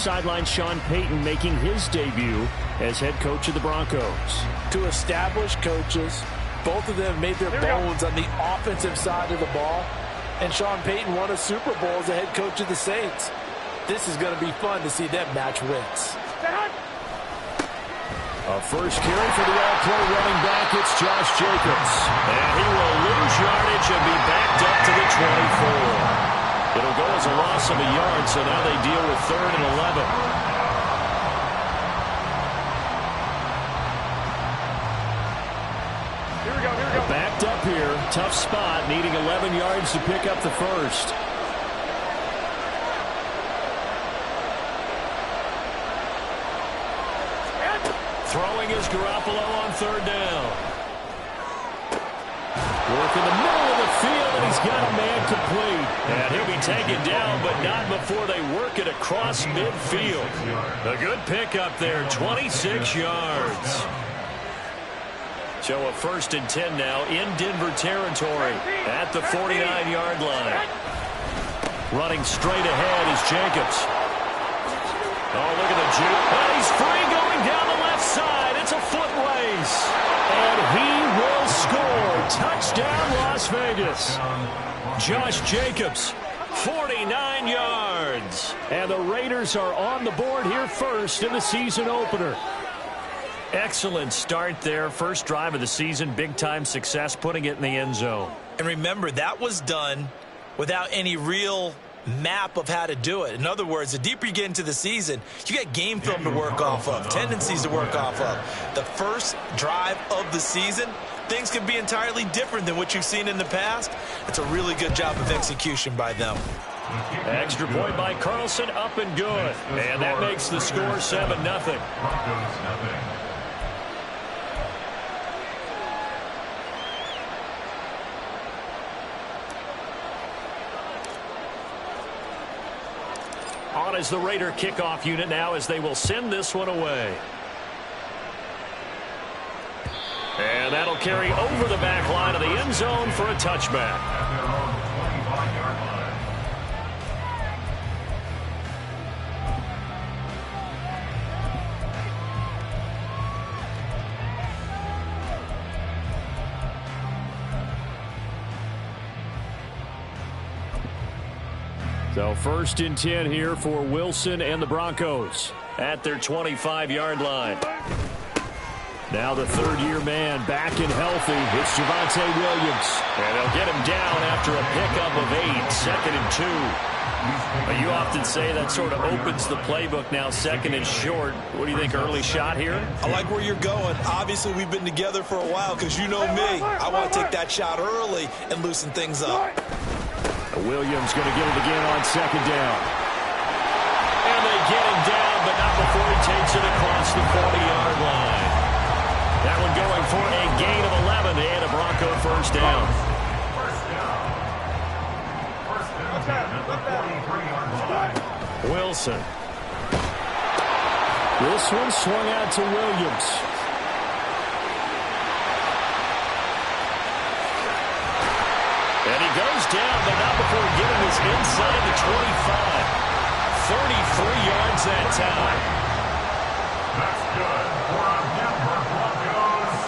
sideline, Sean Payton making his debut as head coach of the Broncos. Two established coaches. Both of them made their bones on the offensive side of the ball. And Sean Payton won a Super Bowl as the head coach of the Saints. This is going to be fun to see them match wits. A first carry for the All-Pro running back. It's Josh Jacobs. And he will lose yardage and be backed up to the 24. It'll go as a loss of a yard, so now they deal with 3rd and 11. Backed up here. Tough spot, needing 11 yards to pick up the first. Throwing is Garoppolo on 3rd down. Work in the middle of the field, and he's got a man complete. And he'll be taken down, but not before they work it across midfield. A good pickup there, 26 yards. So a 1st and 10 now in Denver territory at the 49-yard line. Running straight ahead is Jacobs. Oh, look at the juke. And he's free going down the left side. It's a foot race. And he will score. Touchdown, Las Vegas. Josh Jacobs, 49 yards. And the Raiders are on the board here first in the season opener. Excellent start there. First drive of the season. Big-time success putting it in the end zone. And remember, that was done without any real map of how to do it. In other words, the deeper you get into the season, you got game film to work off of, tendencies to work off of. The first drive of the season, things can be entirely different than what you've seen in the past. It's a really good job of execution by them. Extra point by Carlson, up and good. And that makes the score 7-0. On as the Raider kickoff unit now as they will send this one away. And that'll carry over the back line of the end zone for a touchback. So 1st and 10 here for Wilson and the Broncos at their 25-yard line. Now the 3rd-year man back and healthy. It's Javonte Williams. And they'll get him down after a pickup of 8, 2nd and 2. You often say that sort of opens the playbook now, 2nd and short. What do you think, early shot here? I like where you're going. Obviously, we've been together for a while because you know me. I want to take that shot early and loosen things up. Williams going to get it again on 2nd down. And they get him down, but not before he takes it across the 40-yard line. That one going for a gain of 11 and a Bronco 1st down. Wilson. This one swung out to Williams. And he goes down, but not before getting this inside the 25. 33 yards that time. That's good for our Denver Broncos.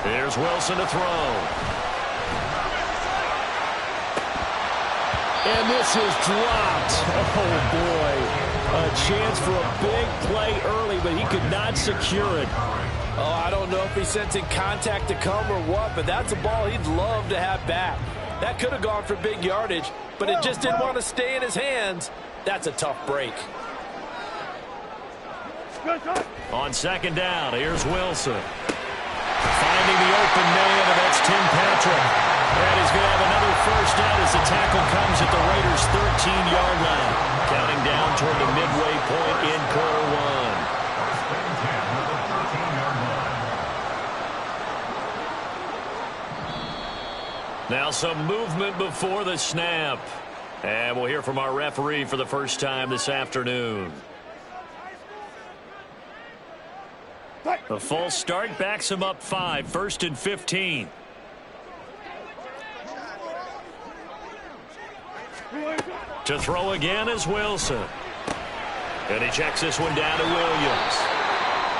Here's Wilson to throw. And this is dropped. Oh, boy. A chance for a big play early, but he could not secure it. Oh, I don't know if he's sensing contact to come or what, but that's a ball he'd love to have back. That could have gone for big yardage, but it just didn't want to stay in his hands. That's a tough break. On 2nd down, here's Wilson. Finding the open man, and that's Tim Patrick. And he's going to have another 1st down as the tackle comes at the Raiders' 13-yard line. Counting down toward the midway point in quarter 1. Now some movement before the snap. And we'll hear from our referee for the first time this afternoon. A false start backs him up 5, 1st and 15. To throw again is Wilson. And he checks this one down to Williams.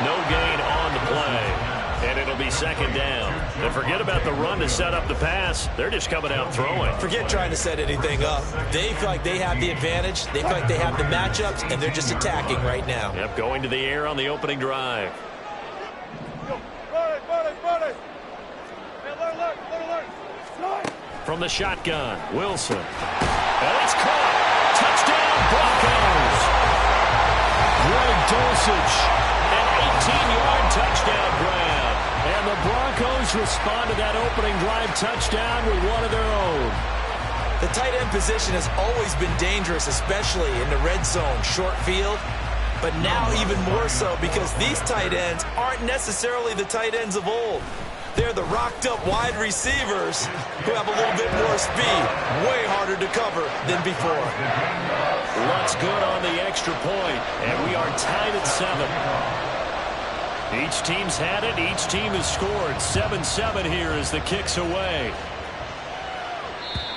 No gain on the play. And it'll be second down. And forget about the run to set up the pass. They're just coming out throwing. Forget trying to set anything up. They feel like they have the advantage. They feel like they have the matchups, and they're just attacking right now. Yep, going to the air on the opening drive. From the shotgun, Wilson. And it's caught. Touchdown, Broncos. Greg Dulcich, an 18-yard touchdown grab. And the Broncos respond to that opening drive touchdown with one of their own. The tight end position has always been dangerous, especially in the red zone, short field. But now even more so because these tight ends aren't necessarily the tight ends of old. They're the rocked-up wide receivers who have a little bit more speed. Way harder to cover than before. Looks good on the extra point, and we are tied at 7. Each team's had it. Each team has scored. 7-7 here as the kick's away.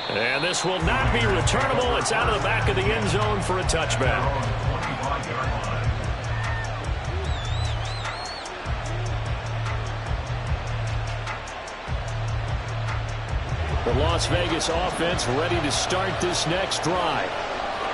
And this will not be returnable. It's out of the back of the end zone for a touchback. The Las Vegas offense ready to start this next drive.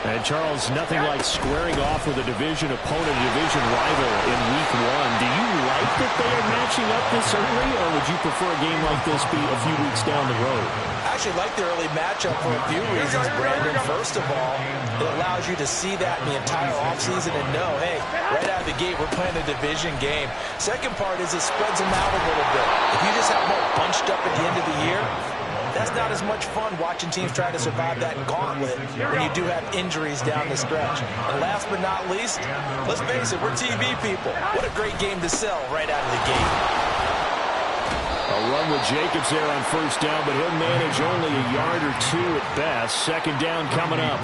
And, Charles, nothing like squaring off with a division opponent, a division rival in Week 1. Do you like that they are matching up this early, or would you prefer a game like this be a few weeks down the road? I actually like the early matchup for a few reasons, Brandon. First of all, it allows you to see that in the entire offseason and know, hey, right out of the gate, we're playing a division game. Second part is it spreads them out a little bit. If you just have them all bunched up at the end of the year, that's not as much fun watching teams try to survive that gauntlet when you do have injuries down the stretch. And last but not least, let's face it, we're TV people. What a great game to sell right out of the gate. A run with Jacobs there on first down, but he'll manage only a yard or two at best. Second down coming up.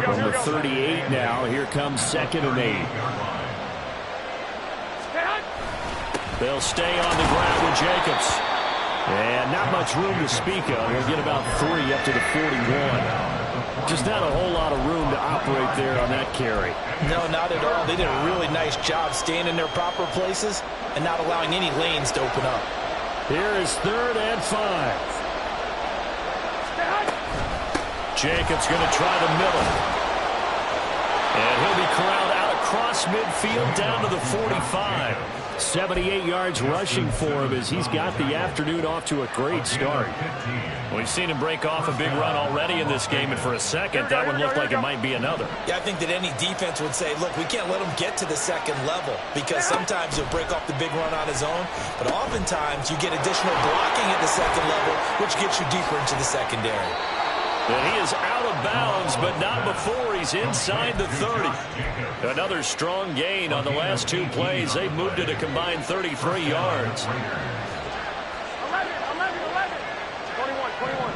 From the 38 now, here comes 2nd and 8. They'll stay on the ground with Jacobs. And not much room to speak of. He'll get about 3 up to the 41. Just not a whole lot of room to operate there on that carry. No, not at all. They did a really nice job staying in their proper places and not allowing any lanes to open up. Here is 3rd and 5. Jacobs going to try the middle. And he'll be corralled out across midfield down to the 45. 78 yards rushing for him as he's got the afternoon off to a great start. We've seen him break off a big run already in this game, and for a second, that one looked like it might be another. Yeah, I think that any defense would say, look, we can't let him get to the second level because sometimes he'll break off the big run on his own, but oftentimes you get additional blocking at the second level, which gets you deeper into the secondary. And he is out of bounds, but not before he's inside the 30. Another strong gain on the last 2 plays. They've moved it a combined 33 yards. 11, 21.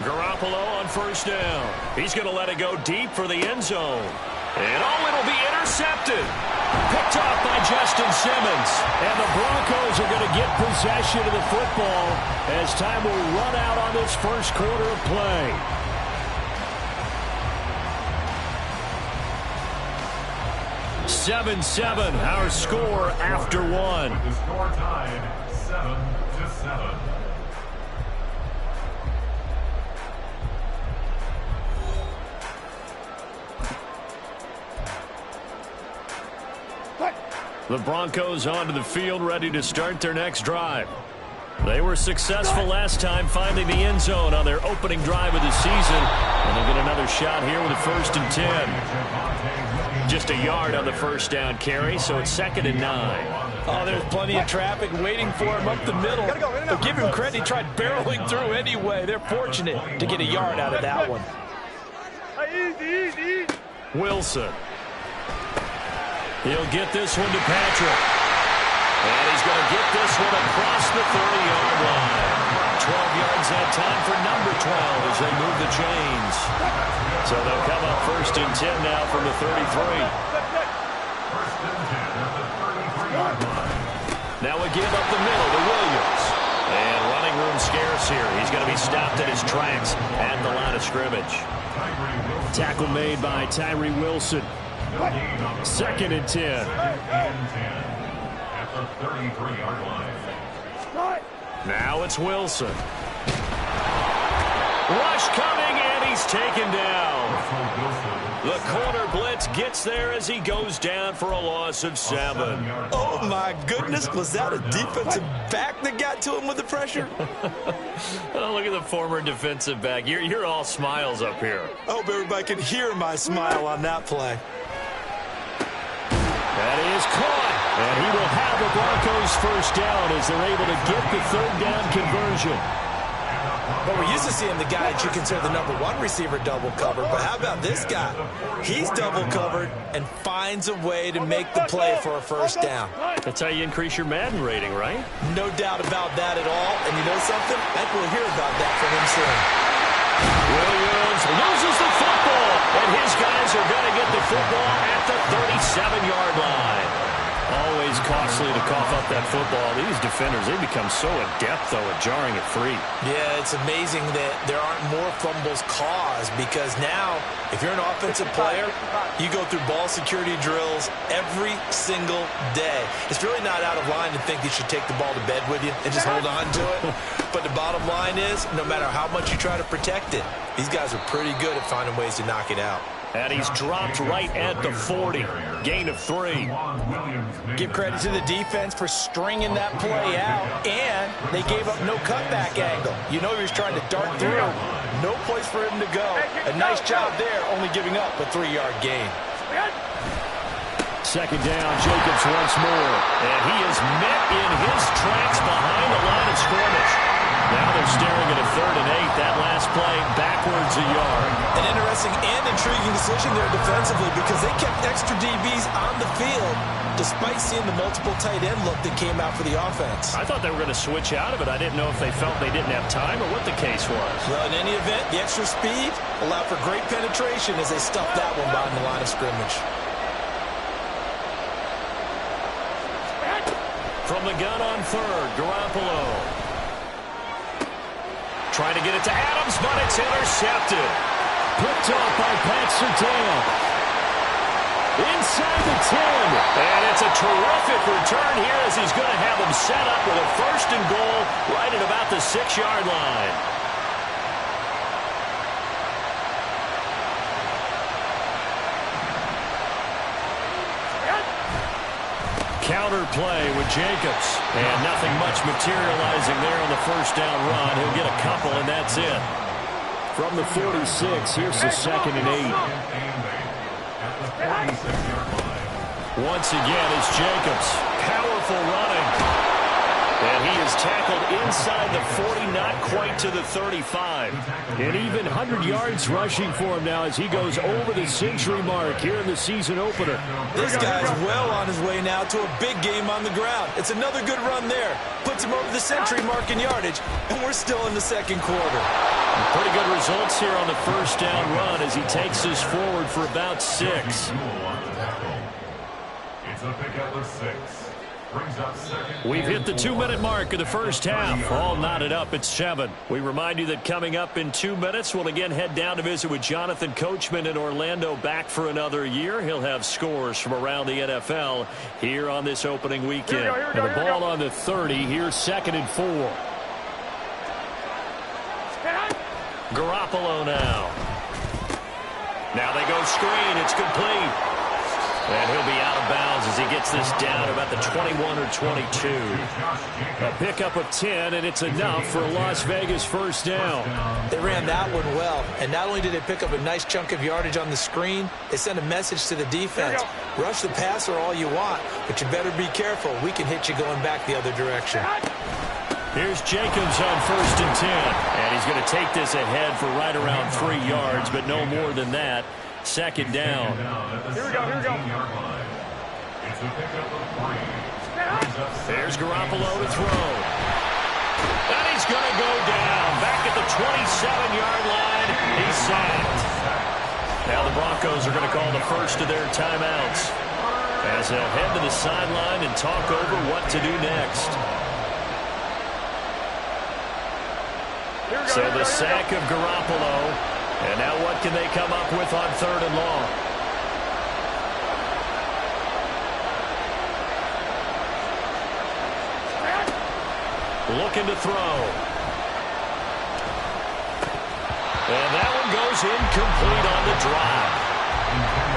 Garoppolo on first down. He's going to let it go deep for the end zone. And it'll be intercepted. Picked off by Justin Simmons. And the Broncos are going to get possession of the football as time will run out on this first quarter of play. (7-7) our score after 1. The score tied 7-7. The Broncos onto the field, ready to start their next drive. They were successful last time finding the end zone on their opening drive of the season. And they'll get another shot here with a 1st and 10. Just a yard on the first down carry, so it's 2nd and 9. Oh, there's plenty of traffic waiting for him up the middle. But give him credit, he tried barreling through anyway. They're fortunate to get a yard out of that one. Easy. Wilson. He'll get this one to Patrick. And he's going to get this one across the 30-yard line. 12 yards that time for number 12 as they move the chains. So they'll come up 1st and 10 now from the 33. 1st and 10 at the 33-yard line. Now a give up the middle to Williams. And running room scarce loss here. He's going to be stopped in his tracks at the line of scrimmage. Tackle made by Tyree Wilson. 2nd and 10. At the 33-yard line. Now it's Wilson. Rush coming, and he's taken down. The corner blitz gets there as he goes down for a loss of 7. Oh, my goodness. Was that a defensive back that got to him with the pressure? Oh, look at the former defensive back. You're all smiles up here. I hope everybody can hear my smile on that play. That is caught. And he will have the Broncos first down as they're able to get the 3rd down conversion. But we're used to seeing the guy that you consider the #1 receiver double covered. But how about this guy? He's double covered and finds a way to make the play for a first down. That's how you increase your Madden rating, right? No doubt about that at all. And you know something? I think we'll hear about that from him soon. Williams loses the football, and his guys are going to get the football at the 37-yard line. Always costly to cough up that football. These defenders, they become so adept, though, at jarring it free. Yeah, it's amazing that there aren't more fumbles caused because now, if you're an offensive player, you go through ball security drills every single day. It's really not out of line to think you should take the ball to bed with you and just hold on to it. But the bottom line is, no matter how much you try to protect it, these guys are pretty good at finding ways to knock it out. And he's dropped right at the 40. Gain of 3. Give credit to the defense for stringing that play out, and they gave up no cutback angle. You know he was trying to dart through. No place for him to go. A nice job there, only giving up a 3-yard gain. 2nd down, Jacobs once more. And he is met in his tracks behind the line of scrimmage. Now they're staring at a 3rd and 8. That last play backwards a yard. An interesting and intriguing decision there defensively because they kept extra DBs on the field despite seeing the multiple tight end look that came out for the offense. I thought they were going to switch out of it. I didn't know if they felt they didn't have time or what the case was. Well, in any event, the extra speed allowed for great penetration as they stuffed that one behind the line of scrimmage. From the gun on 3rd, Garoppolo. Trying to get it to Adams, but it's intercepted. Picked off by Pat Surtain. Inside the 10. And it's a terrific return here as he's going to have them set up with a 1st and goal right at about the 6-yard line. Counter play with Jacobs. And nothing much materializing there on the 1st down run. He'll get a couple, and that's it. From the 46, here's the 2nd and 8. Once again, it's Jacobs. Powerful running. And he is tackled inside the 40, not quite to the 35. And even 100 yards rushing for him now as he goes over the century mark here in the season opener. This guy's well on his way now to a big game on the ground. It's another good run there. Puts him over the century mark in yardage, and we're still in the 2nd quarter. Pretty good results here on the 1st down run as he takes us forward for about 6. It's a pickup of 6. We've hit the 2-minute mark of the 1st half. All knotted up at 7. We remind you that coming up in 2 minutes, we'll again head down to visit with Jonathan Coachman in Orlando, back for another year. He'll have scores from around the NFL here on this opening weekend. And the ball on the 30. Here's 2nd and 4. Garoppolo now. Now they go screen. It's complete. And he'll be out of bounds as he gets this down about the 21 or 22. A pickup of 10, and it's enough for a Las Vegas 1st down. They ran that one well, and not only did they pick up a nice chunk of yardage on the screen, they sent a message to the defense. Rush the passer all you want, but you better be careful. We can hit you going back the other direction. Here's Jacobs on 1st and 10. And he's going to take this ahead for right around 3 yards, but no more than that. 2nd down. Here we go. There's Garoppolo to throw. And he's going to go down. Back at the 27-yard line. He's sacked. Now the Broncos are going to call the first of their timeouts as they'll head to the sideline and talk over what to do next. So the sack of Garoppolo. And now what can they come up with on 3rd and long? Looking to throw. And that one goes incomplete on the drive.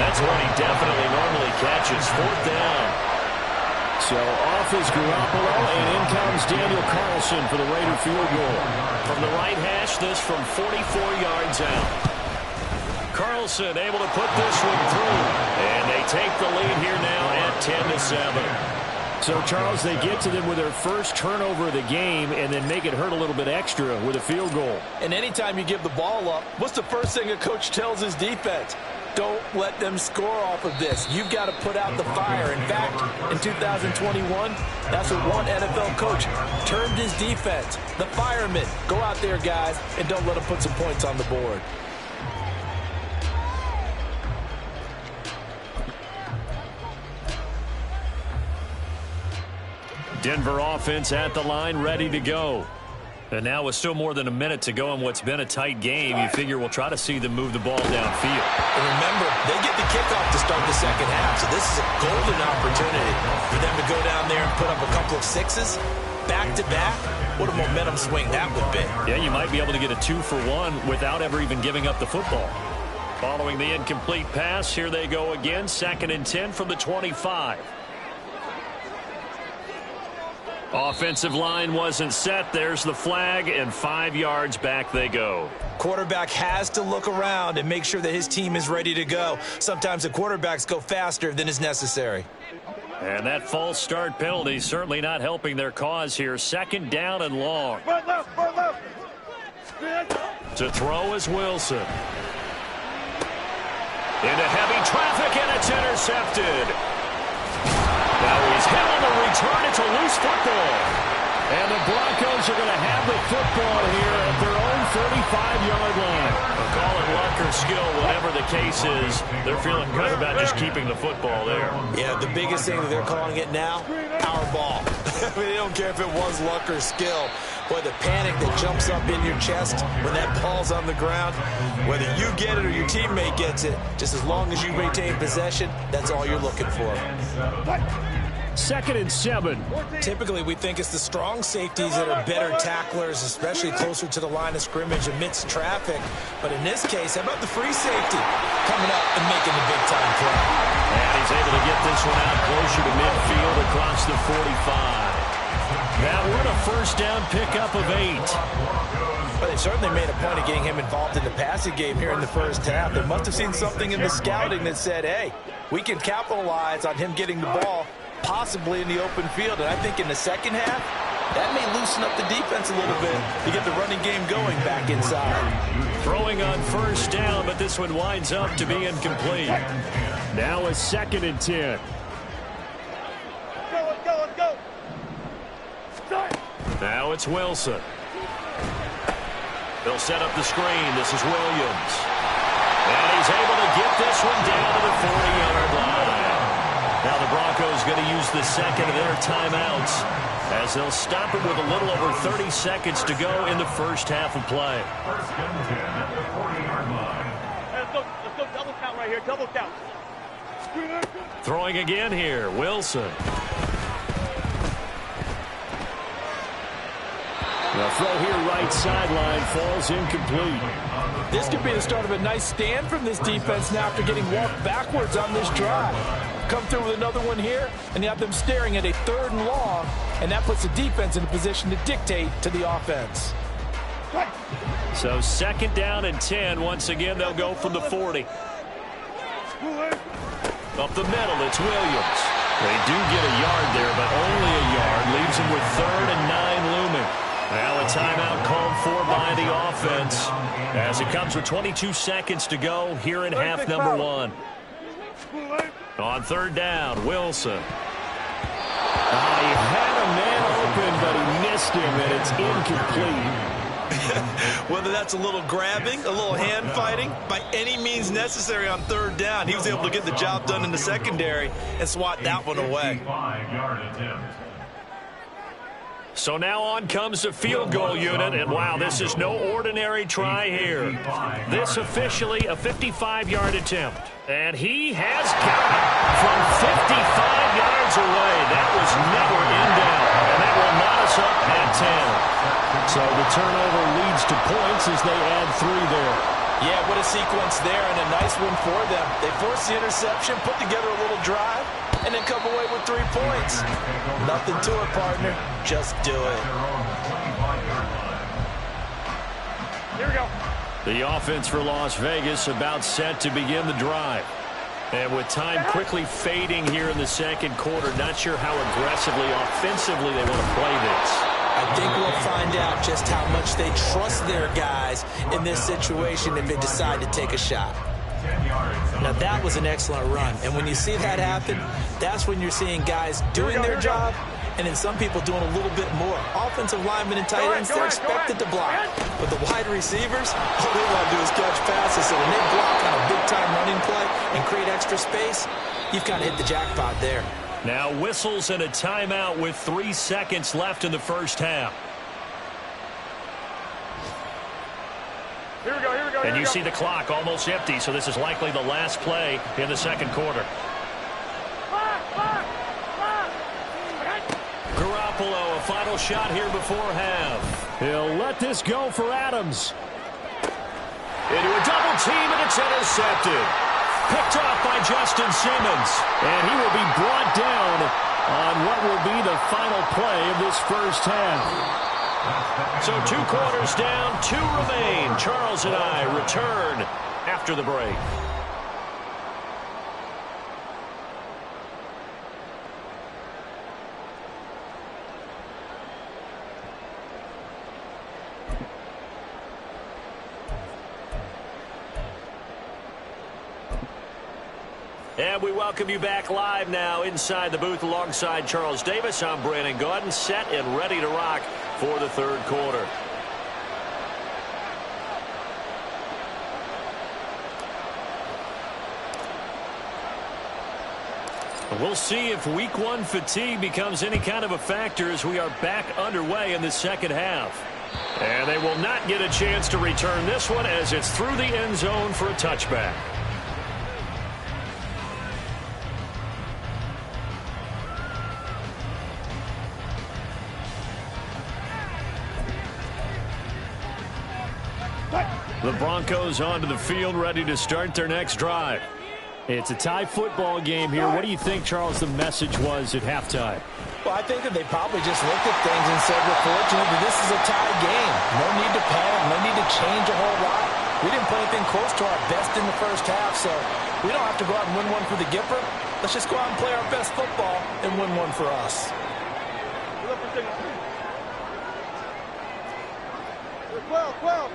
That's one he definitely normally catches. 4th down. So off is Garoppolo, and in comes Daniel Carlson for the Raider field goal. From the right hash, this from 44 yards out. Carlson able to put this one through. And they take the lead here now at 10-7. So, Charles, they get to them with their first turnover of the game and then make it hurt a little bit extra with a field goal. And anytime you give the ball up, what's the first thing a coach tells his defense? Don't let them score off of this. You've got to put out the fire. In fact, in 2021, that's what one NFL coach termed his defense. The firemen. Go out there, guys, and don't let them put some points on the board. Denver offense at the line, ready to go. And now with still more than a minute to go in what's been a tight game, you figure we'll try to see them move the ball downfield. And remember, they get the kickoff to start the second half, so this is a golden opportunity for them to go down there and put up a couple of sixes back-to-back. What a momentum swing that would be. Yeah, you might be able to get a 2-for-1 without ever even giving up the football. Following the incomplete pass, here they go again, 2nd and 10 from the 25. Offensive line wasn't set. There's the flag, and 5 yards back they go. Quarterback has to look around and make sure that his team is ready to go. Sometimes the quarterbacks go faster than is necessary. And that false start penalty certainly not helping their cause here. 2nd down and long. To throw is Wilson. Into heavy traffic, and it's intercepted. Now he's hit on the return. It's a loose football. And the Broncos are going to have the football here at their own 35-yard line. We'll call it luck or skill, whatever the case is. They're feeling good about just keeping the football there. Yeah, the biggest thing that they're calling it now, power ball. I mean, they don't care if it was luck or skill. Boy, the panic that jumps up in your chest when that ball's on the ground, whether you get it or your teammate gets it, just as long as you retain possession, that's all you're looking for. 2nd and 7. Typically, we think it's the strong safeties that are better tacklers, especially closer to the line of scrimmage amidst traffic. But in this case, how about the free safety coming up and making the big-time play? And he's able to get this one out closer to midfield across the 45. That one a 1st down pickup of 8. But they certainly made a point of getting him involved in the passing game here in the first half. They must have seen something in the scouting that said, hey, we can capitalize on him getting the ball possibly in the open field. And I think in the second half, that may loosen up the defense a little bit to get the running game going back inside. Throwing on 1st down, but this one winds up to be incomplete. Now a 2nd and 10. Let's go. Now it's Wilson. They'll set up the screen. This is Williams. And he's able to get this one down to the 40-yard line. Now the Broncos going to use the 2nd of their timeouts as they'll stop it with a little over 30 seconds to go in the first half of play. Let's go double count right here, double count. Throwing again here, Wilson. The throw here right sideline falls incomplete. This could be the start of a nice stand from this defense now after getting walked backwards on this drive. Come through with another one here, and you have them staring at a 3rd and long, and that puts the defense in a position to dictate to the offense. So 2nd down and 10. Once again, they'll go from the 40. Up the middle, it's Williams. They do get a yard there, but only a yard. Leaves them with 3rd and 9 looming. Now a timeout called for by the offense as it comes with 22 seconds to go here in half number 1. On 3rd down, Wilson. He had a man open, but he missed him, and it's incomplete. Whether that's a little grabbing, a little hand fighting, by any means necessary on 3rd down, he was able to get the job done in the secondary and swat that one away. So now on comes the field goal unit, and wow, this is no ordinary try here. This officially a 55-yard attempt. And he has got it from 55 yards away. That was never in doubt, and that will knot us up at 10. So the turnover leads to points as they add 3 there. Yeah, what a sequence there, and a nice one for them. They forced the interception, put together a little drive, and then come away with 3 points. Nothing to it, partner. Just do it. Here we go. The offense for Las Vegas about set to begin the drive. And with time quickly fading here in the second quarter, not sure how aggressively, offensively they want to play this. I think we'll find out just how much they trust their guys in this situation if they decide to take a shot. Now, that was an excellent run. And when you see that happen, that's when you're seeing guys doing their job and then some people doing a little bit more. Offensive linemen and tight ends, they're expected to block. But the wide receivers, all they want to do is catch passes. So when they block on a big-time running play and create extra space, you've kind of hit the jackpot there. Now whistles and a timeout with 3 seconds left in the first half. Here we go, here we go. And you see the clock almost empty, so this is likely the last play in the second quarter. Garoppolo, a final shot here before half. He'll let this go for Adams. Into a double team, and it's intercepted. Picked off by Justin Simmons. And he will be brought down on what will be the final play of this first half. So 2 quarters down, 2 remain. Charles and I return after the break. And we welcome you back live now inside the booth alongside Charles Davis. I'm Brandon Gaudin, set and ready to rock for the third quarter. We'll see if week 1 fatigue becomes any kind of a factor as we are back underway in the second half. And they will not get a chance to return this one as it's through the end zone for a touchback. The Broncos onto the field, ready to start their next drive. It's a tie football game here. What do you think, Charles, the message was at halftime? Well, I think that they probably just looked at things and said, we're fortunate that this is a tie game. No need to panic, no need to change a whole lot. We didn't play anything close to our best in the first half, so we don't have to go out and win one for the Gipper. Let's just go out and play our best football and win one for us. 12.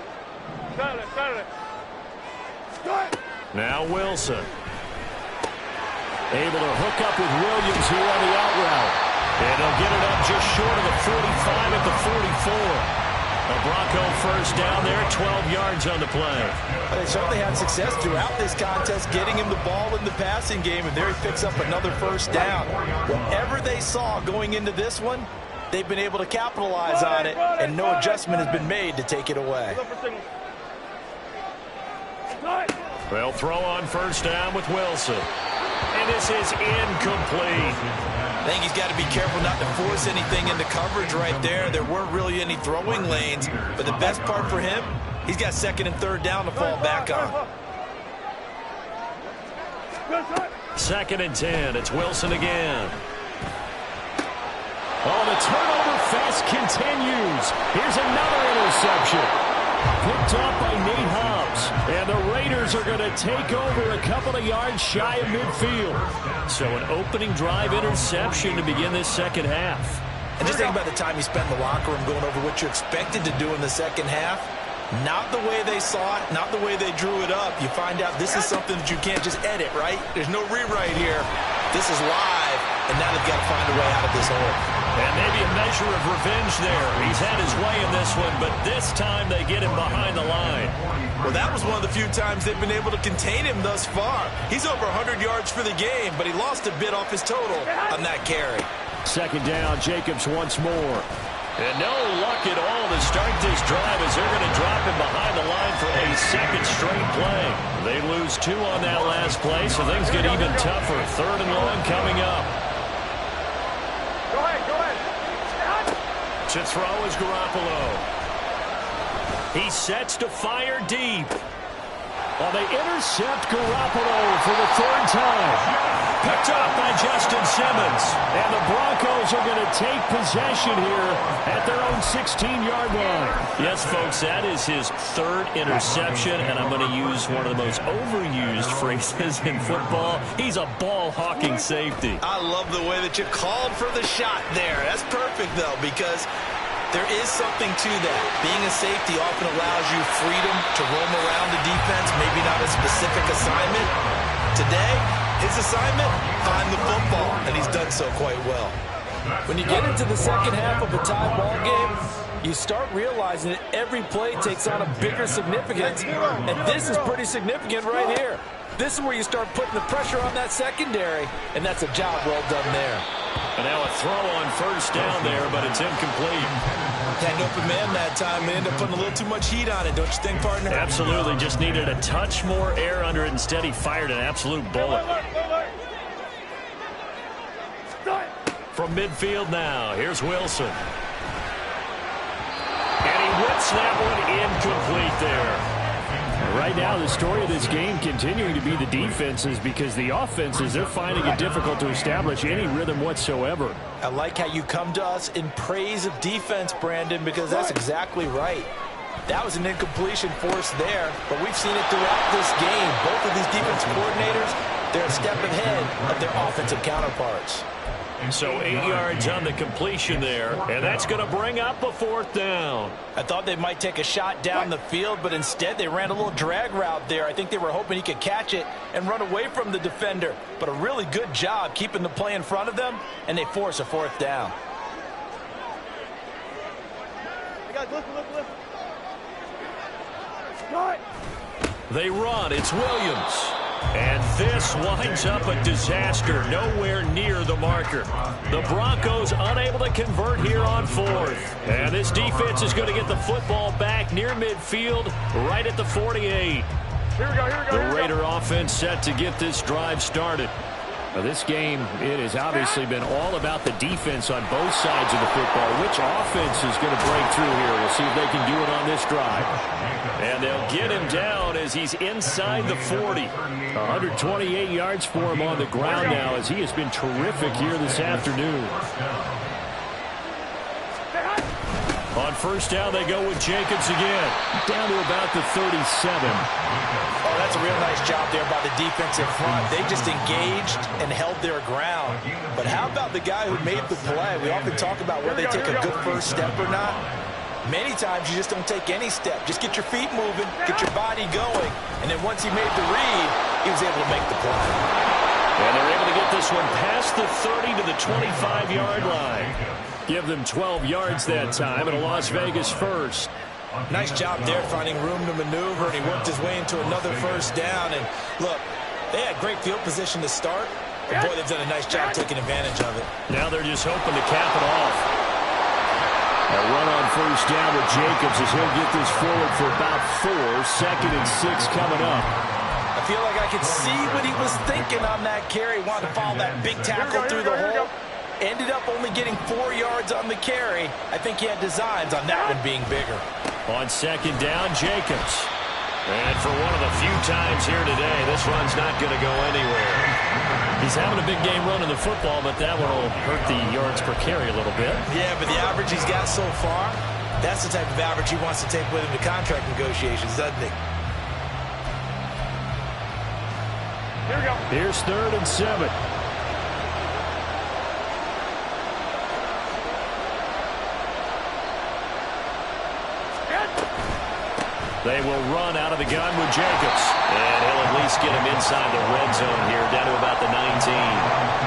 Saturday. Now Wilson. Able to hook up with Williams here on the out route. And they'll get it up just short of the 45 at the 44. A Bronco first down there, 12 yards on the play. They certainly had success throughout this contest getting him the ball in the passing game, and there he picks up another first down. Whatever they saw going into this one, they've been able to capitalize on it, and no adjustment has been made to take it away. They'll throw on first down with Wilson. And this is incomplete. I think he's got to be careful not to force anything into coverage right there. There weren't really any throwing lanes, but the best part for him, he's got second and third down to fall back on. Second and 10. It's Wilson again. Oh, the turnover fest continues. Here's another interception. Picked off by Nate Hobbs. And the Raiders are going to take over a couple of yards shy of midfield. So an opening drive interception to begin this second half. And just think about the time you spent in the locker room going over what you expected to do in the second half. Not the way they saw it, not the way they drew it up. You find out this is something that you can't just edit, right? There's no rewrite here. This is live, and now they've got to find a way out of this hole. And maybe a measure of revenge there. He's had his way in this one, but this time they get him behind the line. Well, that was one of the few times they've been able to contain him thus far. He's over 100 yards for the game, but he lost a bit off his total on that carry. Second down, Jacobs once more. And no luck at all to start this drive as they're going to drop him behind the line for a second straight play. They lose 2 on that last play, so things get even tougher. 3rd and long coming up. Go ahead. To throw is Garoppolo. He sets to fire deep. Well, they intercept Garoppolo for the 3rd time. Picked up by Justin Simmons. And the Broncos are going to take possession here at their own 16-yard line. Yes, folks, that is his 3rd interception, and I'm going to use one of the most overused phrases in football. He's a ball-hawking safety. I love the way that you called for the shot there. That's perfect, though, because there is something to that. Being a safety often allows you freedom to roam around the defense, maybe not a specific assignment. Today, his assignment, find the football, and he's done so quite well. When you get into the second half of a tie ball game, you start realizing that every play takes on a bigger significance, and this is pretty significant right here. This is where you start putting the pressure on that secondary, and that's a job well done there. And now a throw on 1st down there, but it's incomplete. Had an open man that time. They ended up putting a little too much heat on it, don't you think, partner? Absolutely. Just needed a touch more air under it. Instead, he fired an absolute bullet. From midfield now, here's Wilson. And he whips that one incomplete there. Right now, the story of this game continuing to be the defenses, because the offenses, they're finding it difficult to establish any rhythm whatsoever. I like how you come to us in praise of defense, Brandon, because that's exactly right. That was an incompletion forced there, but we've seen it throughout this game. Both of these defense coordinators, they're a step ahead of their offensive counterparts. So 8 yards on the completion there, and that's going to bring up a 4th down. I thought they might take a shot down the field, but instead they ran a little drag route there. I think they were hoping he could catch it and run away from the defender, but a really good job keeping the play in front of them, and they force a 4th down. They run. It's Williams. And this winds up a disaster, nowhere near the marker. The Broncos unable to convert here on 4th. And this defense is going to get the football back near midfield, right at the 48. Here we go. The Raider offense set to get this drive started. Now, this game, it has obviously been all about the defense on both sides of the football. Which offense is going to break through here? We'll see if they can do it on this drive. And they'll get him down as he's inside the 40. 128 yards for him on the ground now, as he has been terrific here this afternoon. On 1st down, they go with Jacobs again. Down to about the 37. Oh, that's a real nice job there by the defensive front. They just engaged and held their ground. But how about the guy who made the play? We often talk about whether they take a good first step or not. Many times you just don't take any step. Just get your feet moving, get your body going, and then once he made the read, he was able to make the play. And they're able to get this one past the 30 to the 25-yard line. Give them 12 yards that time, and a Las Vegas 1st. Nice job there finding room to maneuver, and he worked his way into another 1st down. And look, they had great field position to start, but boy, they've done a nice job taking advantage of it. Now they're just hoping to cap it off. A run on 1st down with Jacobs as he'll get this forward for about 4. 2nd and 6 coming up. I feel like I could see what he was thinking on that carry. Wanted to follow that big tackle through the hole. Ended up only getting 4 yards on the carry. I think he had designs on that one being bigger. On 2nd down, Jacobs. And for one of the few times here today, this run's not going to go anywhere. He's having a big game running the football, but that one will hurt the yards per carry a little bit. Yeah, but the average he's got so far, that's the type of average he wants to take with him to contract negotiations, doesn't he? Here we go. Here's 3rd and 7. They will run out of the gun with Jacobs. And he'll at least get him inside the red zone here, down to about the 19.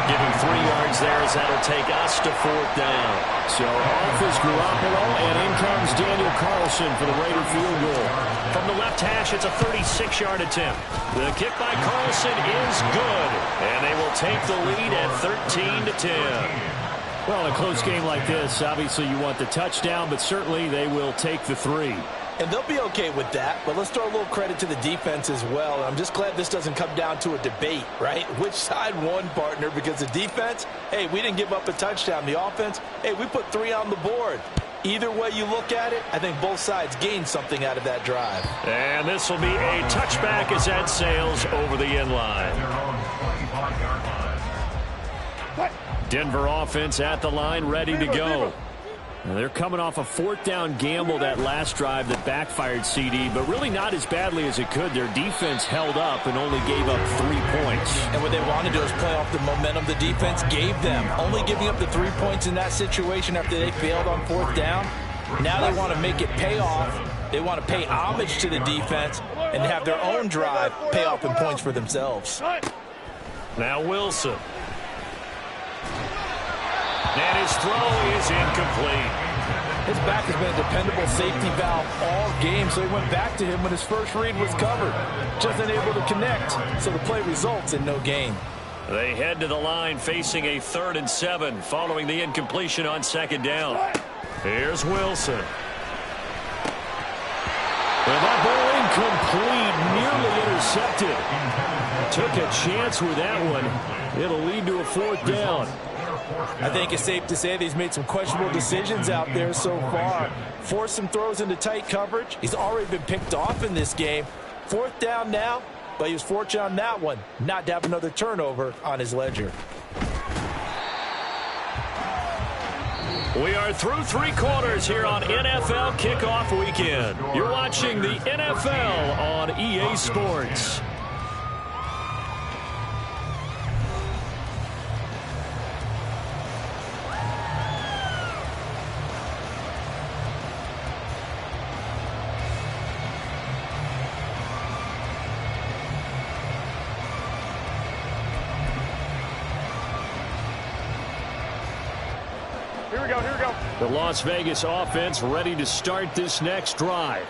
Give him 3 yards there as that'll take us to 4th down. So off is Garoppolo, and in comes Daniel Carlson for the Raider field goal. From the left hash, it's a 36-yard attempt. The kick by Carlson is good. And they will take the lead at 13-10. Well, in a close game like this, obviously you want the touchdown, but certainly they will take the 3. And they'll be okay with that, but let's throw a little credit to the defense as well. And I'm just glad this doesn't come down to a debate, right? Which side won, partner? Because the defense, hey, we didn't give up a touchdown. The offense, hey, we put 3 on the board. Either way you look at it, I think both sides gained something out of that drive. And this will be a touchback as that sails over the end line. Denver offense at the line, ready to go. Now they're coming off a 4th down gamble that last drive that backfired, CD, but really not as badly as it could. Their defense held up and only gave up 3 points. And what they want to do is play off the momentum the defense gave them. Only giving up the 3 points in that situation after they failed on 4th down. Now they want to make it pay off. They want to pay homage to the defense and have their own drive pay off in points for themselves. Now Wilson. And his throw is incomplete. His back has been a dependable safety valve all game, so he went back to him when his first read was covered. Just unable to connect, so the play results in no gain. They head to the line facing a 3rd and 7 following the incompletion on 2nd down. Here's Wilson. And that ball incomplete, nearly intercepted. Took a chance with that one. It'll lead to a 4th down. I think it's safe to say that he's made some questionable decisions out there so far. Forced some throws into tight coverage. He's already been picked off in this game. 4th down now, but he was fortunate on that one not to have another turnover on his ledger. We are through 3 quarters here on NFL Kickoff Weekend. You're watching the NFL on EA Sports. The Las Vegas offense ready to start this next drive.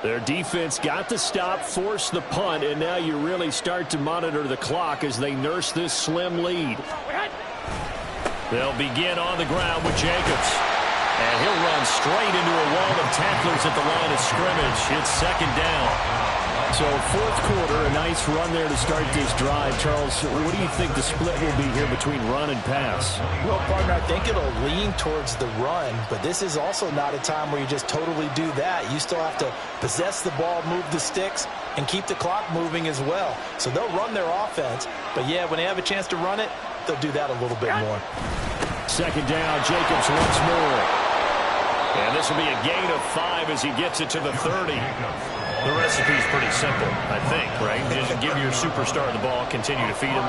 Their defense got the stop, forced the punt, and now you really start to monitor the clock as they nurse this slim lead. They'll begin on the ground with Jacobs. And he'll run straight into a wall of tacklers at the line of scrimmage. It's 2nd down. So 4th quarter, a nice run there to start this drive. Charles, what do you think the split will be here between run and pass? Well, partner, I think it'll lean towards the run, but this is also not a time where you just totally do that. You still have to possess the ball, move the sticks, and keep the clock moving as well. So they'll run their offense, but yeah, when they have a chance to run it, they'll do that a little bit more. 2nd down, Jacobs once more. And this will be a gain of 5 as he gets it to the 30. The recipe's pretty simple, I think, right? Just give your superstar the ball, continue to feed him.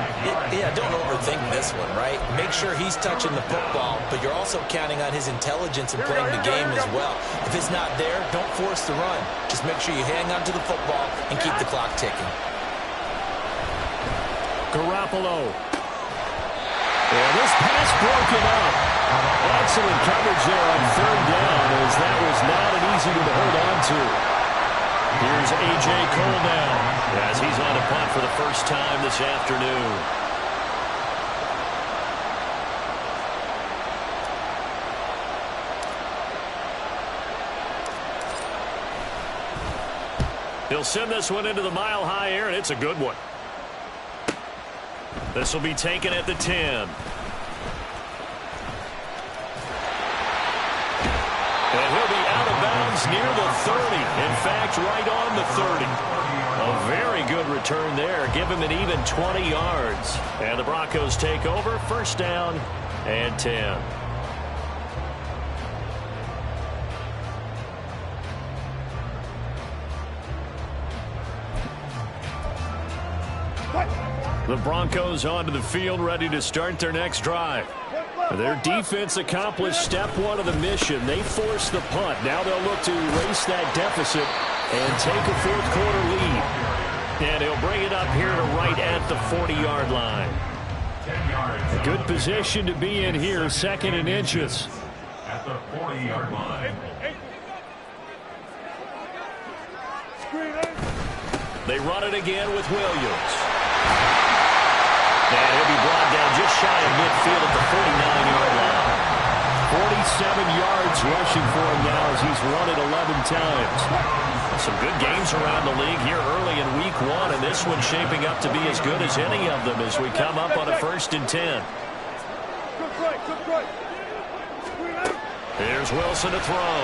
Yeah, don't overthink this one, right? Make sure he's touching the football, but you're also counting on his intelligence in playing the game as well. If it's not there, don't force the run. Just make sure you hang on to the football and keep the clock ticking. Garoppolo. And this pass broken up. Excellent coverage there on 3rd down, as that was not an easy one to hold on to. Here's A.J. Cole now as he's on a punt for the first time this afternoon. He'll send this one into the mile-high air, and it's a good one. This will be taken at the 10. And he'll be out of bounds near the 30. In fact, right on the 30. A very good return there. Give him an even 20 yards. And the Broncos take over. 1st down and 10. The Broncos onto the field, ready to start their next drive. Their defense accomplished step 1 of the mission. They forced the punt. Now they'll look to erase that deficit and take a 4th quarter lead. And he'll bring it up here to right at the 40-yard line. A good position to be in here, 2nd and inches. At the 40-yard line. They run it again with Williams. And he'll be brought down just shy of midfield at the 49-yard line. 47 yards rushing for him now as he's run it 11 times. Some good games around the league here early in week 1, and this one's shaping up to be as good as any of them as we come up on a 1st and 10. Here's Wilson to throw.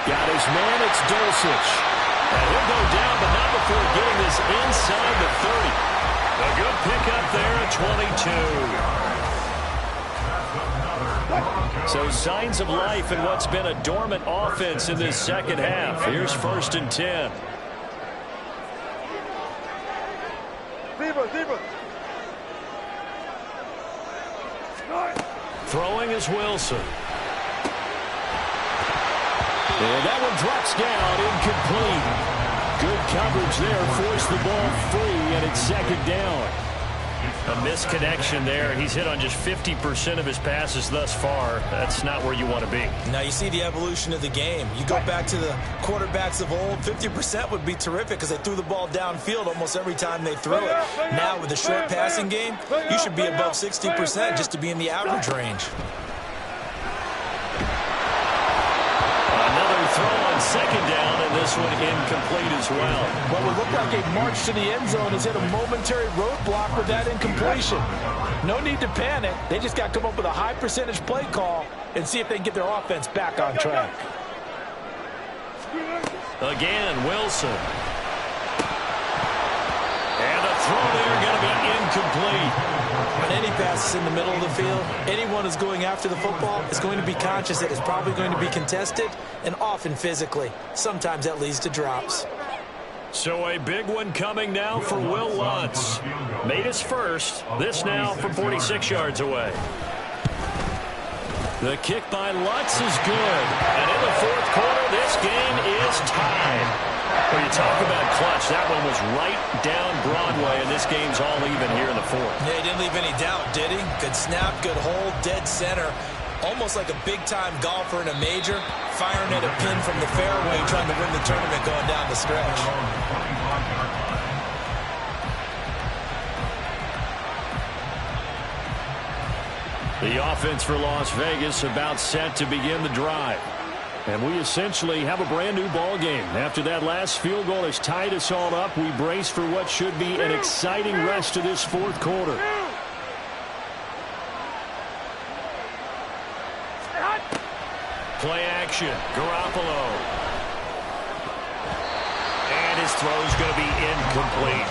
Got his man, it's Dulcich. And he'll go down, but not before getting this inside the 30. A good pickup there at 22. So signs of life in what's been a dormant offense in this second half. Here's 1st and 10. Throwing is Wilson. And that one drops down, incomplete. Good coverage there, forced the ball free, and it's 2nd down. A misconnection there. He's hit on just 50% of his passes thus far. That's not where you want to be. Now you see the evolution of the game. You go back to the quarterbacks of old, 50% would be terrific because they threw the ball downfield almost every time they threw it. Now with the short passing game, you should be above 60% just to be in the average range. Throw on 2nd down, and this one incomplete as well. What would look like a march to the end zone has hit a momentary roadblock with that incompletion. No need to panic. They just got to come up with a high percentage play call and see if they can get their offense back on track. Again, Wilson. And a throw there going to be incomplete. When any pass is in the middle of the field, anyone who's going after the football is going to be conscious that it's probably going to be contested and often physically. Sometimes that leads to drops. So a big one coming now for Will Lutz. Made his first. This now from 46 yards away. The kick by Lutz is good. And in the 4th quarter, this game is tied. When you talk about clutch, that one was right down Broadway, and this game's all even here in the 4th. Yeah, he didn't leave any doubt, did he? Good snap, good hold, dead center. Almost like a big-time golfer in a major, firing at a pin from the fairway, trying to win the tournament going down the stretch. The offense for Las Vegas about set to begin the drive. And we essentially have a brand new ball game. After that last field goal has tied us all up, we brace for what should be an exciting rest of this 4th quarter. Play action, Garoppolo. And his throw's going to be incomplete.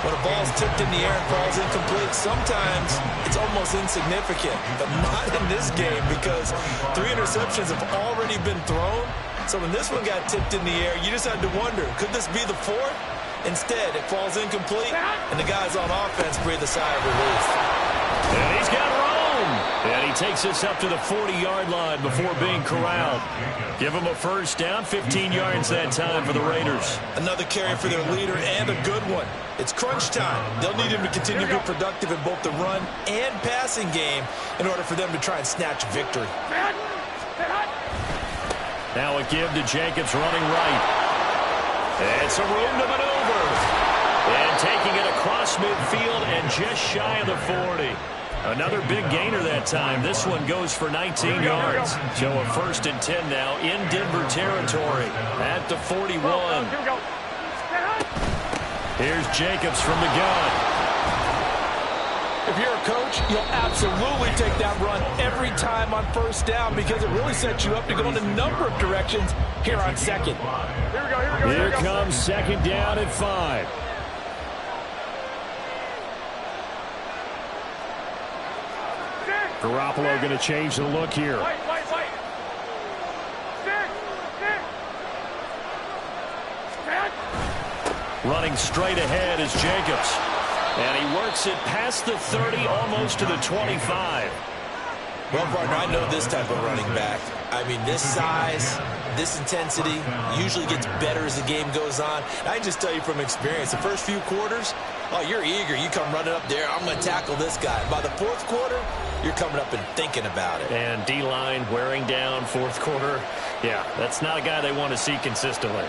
When a ball's tipped in the air and falls incomplete, sometimes it's almost insignificant, but not in this game because 3 interceptions have already been thrown. So when this one got tipped in the air, you just had to wonder, could this be the 4th? Instead, it falls incomplete, and the guys on offense breathe a sigh of relief. And he's got room. And he takes us up to the 40-yard line before being corralled. Give him a 1st down, 15 yards that time for the Raiders. Another carry for their leader and a good one. It's crunch time. They'll need him to continue to be productive in both the run and passing game in order for them to try and snatch victory. Now a give to Jacobs running right. And some room to maneuver. And taking it across midfield and just shy of the 40. Another big gainer that time. This one goes for 19 yards. So a 1st and 10 now in Denver territory at the 41. Here's Jacobs from the gun. If you're a coach, you'll absolutely take that run every time on 1st down because it really sets you up to go in a number of directions here on 2nd. Here comes 2nd down at 5. Garoppolo going to change the look here. Running straight ahead is Jacobs. And he works it past the 30, almost to the 25. Well, partner, I know this type of running back. I mean, this size, this intensity usually gets better as the game goes on. And I can just tell you from experience, the first few quarters, oh, you're eager. You come running up there, I'm going to tackle this guy. By the 4th quarter, you're coming up and thinking about it. And D-line wearing down 4th quarter. Yeah, that's not a guy they want to see consistently.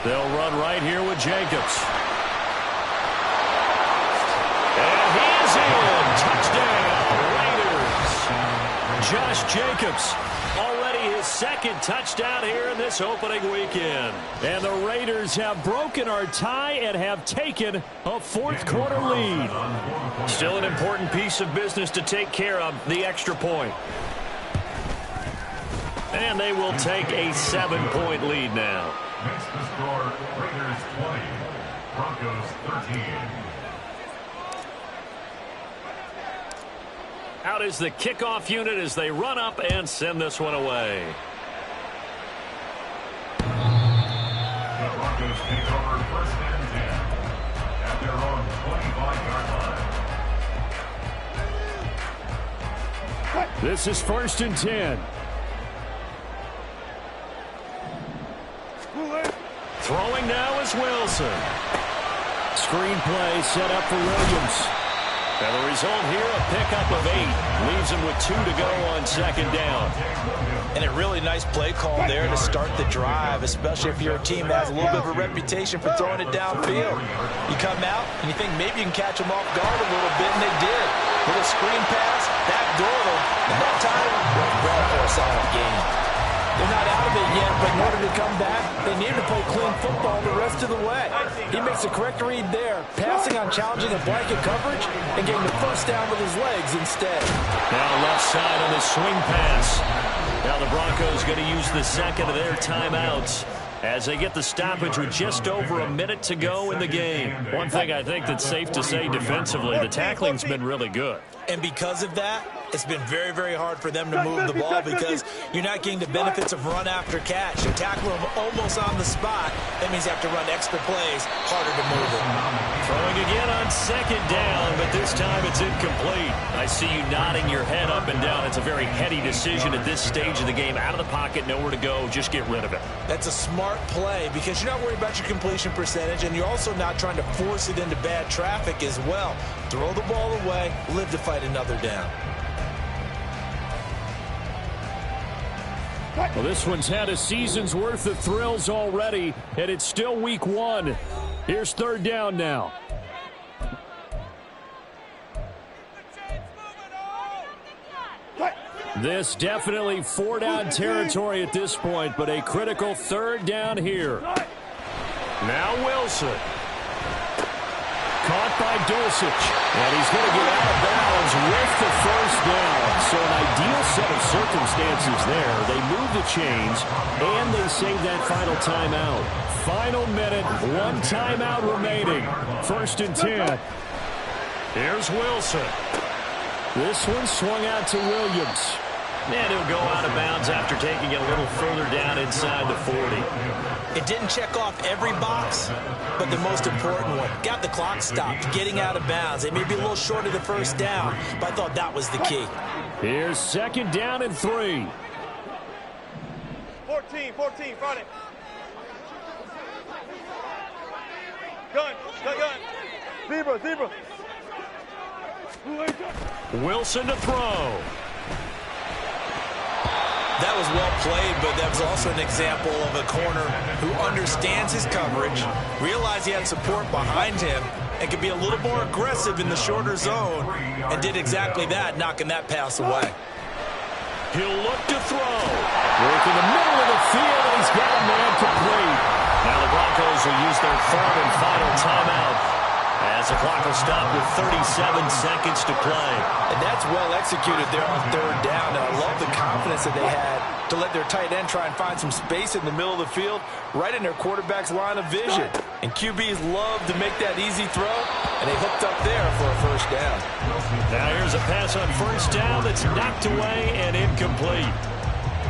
They'll run right here with Jacobs. And he is in. Touchdown. Josh Jacobs. Already his second touchdown here in this opening weekend. And the Raiders have broken our tie and have taken a fourth-quarter lead. Still an important piece of business to take care of, the extra point. And they will take a 7-point lead now. Makes the score Raiders 20, Broncos 13. Out is the kickoff unit as they run up and send this one away. The Broncos take over first and 10 at their own 25-yard line. This is first and 10. Throwing now is Wilson. Screenplay set up for Williams. And the result here, a pickup of 8. Leaves him with 2 to go on second down. And a really nice play call there to start the drive, especially if you're a team that has a little bit of a reputation for throwing it downfield. You come out and you think maybe you can catch them off guard a little bit, and they did. Little screen pass, backdoor them, and that time, well for a solid game. They're not out of it yet, but in order to come back, they need to play clean football the rest of the way. He makes the correct read there, passing on challenging a blanket coverage and getting the first down with his legs instead. Now left side on the swing pass. Now the Broncos going to use the second of their timeouts as they get the stoppage with just over a minute to go in the game. One thing I think that's safe to say defensively, the tackling's been really good. And because of that, it's been very, very hard for them to move the ball because you're not getting the benefits of run after catch. You tackle them almost on the spot. That means you have to run extra plays, harder to move it. Throwing again on second down, but this time it's incomplete. I see you nodding your head up and down. It's a very heady decision at this stage of the game. Out of the pocket, nowhere to go. Just get rid of it. That's a smart play because you're not worried about your completion percentage, and you're also not trying to force it into bad traffic as well. Throw the ball away, live to fight another down. Well, this one's had a season's worth of thrills already, and it's still week 1. Here's third down now. This definitely 4-down territory at this point, but a critical third down here. Now Wilson. Caught by Dulcich, and he's going to get out of bounds with the first down. So an ideal set of circumstances there. They move the chains, and they save that final timeout. Final minute, 1 timeout remaining. First and 10. Here's Wilson. This one swung out to Williams. And he'll go out of bounds after taking it a little further down inside the 40. It didn't check off every box, but the most important one. Got the clock stopped, getting out of bounds. They may be a little short of the first down, but I thought that was the key. Here's second down and 3. 14, front it. Gun. Zebra. Wilson to throw. That was well played, but that was also an example of a corner who understands his coverage, realized he had support behind him, and could be a little more aggressive in the shorter zone, and did exactly that, knocking that pass away. He'll look to throw. Work in the middle of the field, and he's got a man complete. Now the Broncos will use their third and final timeout as the clock will stop with 37 seconds to play. And that's well executed there on third down. And I love the confidence that they had to let their tight end try and find some space in the middle of the field, right in their quarterback's line of vision. And QBs love to make that easy throw, and they hooked up there for a first down. Now here's a pass on first down that's knocked away and incomplete.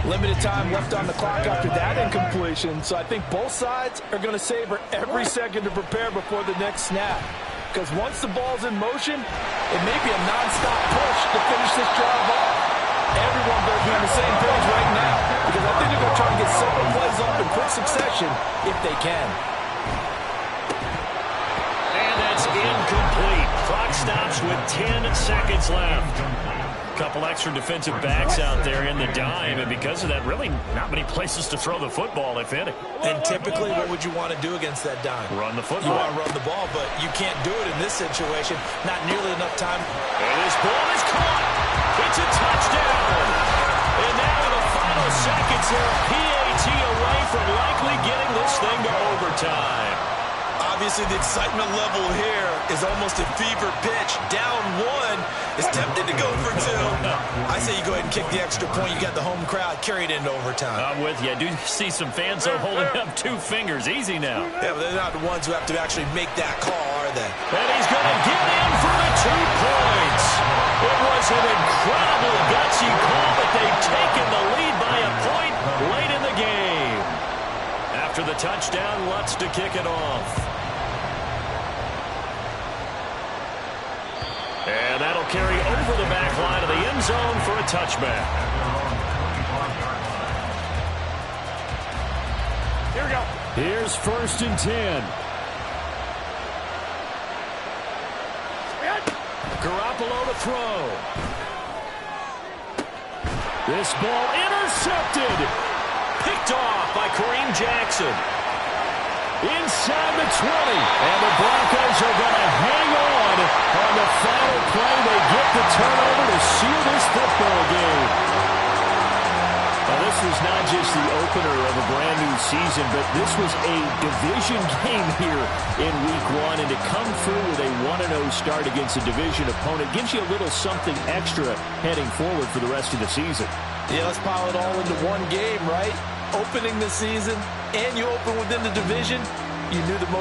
Limited time left on the clock after that incompletion, so I think both sides are going to savor every second to prepare before the next snap. Because once the ball's in motion, it may be a nonstop push to finish this drive off. Everyone better be on the same page right now, because I think they're going to try and get several plays off in quick succession if they can. And that's incomplete. Clock stops with 10 seconds left. Couple extra defensive backs out there in the dime, and because of that, really not many places to throw the football, if any. And typically, what would you want to do against that dime? Run the football. You want to run the ball, but you can't do it in this situation. Not nearly enough time. And this ball is caught. It's a touchdown. And now in the final seconds, they're a PAT away from likely getting this thing to overtime. Obviously, the excitement level here is almost a fever pitch. Down one, is tempted to go for two. I say you go ahead and kick the extra point. You got the home crowd, carry it into overtime. I'm with you. I do see some fans holding up 2 fingers. Easy now. Yeah, but they're not the ones who have to actually make that call, are they? And he's going to get in for the 2 points. It was an incredibly gutsy call, but they've taken the lead by a point late in the game. After the touchdown, Lutz to kick it off. And that'll carry over the back line of the end zone for a touchback. Here we go. Here's 1st and 10. Garoppolo to throw. This ball intercepted. Picked off by Kareem Jackson. Inside the 20. And the Broncos are going to hang on the final play. They get the turnover to seal this football game. Now, this was not just the opener of a brand new season, but this was a division game here in Week 1. And to come through with a 1-0 start against a division opponent gives you a little something extra heading forward for the rest of the season. Yeah, let's pile it all into one game, right? Opening the season, and you open within the division. You knew the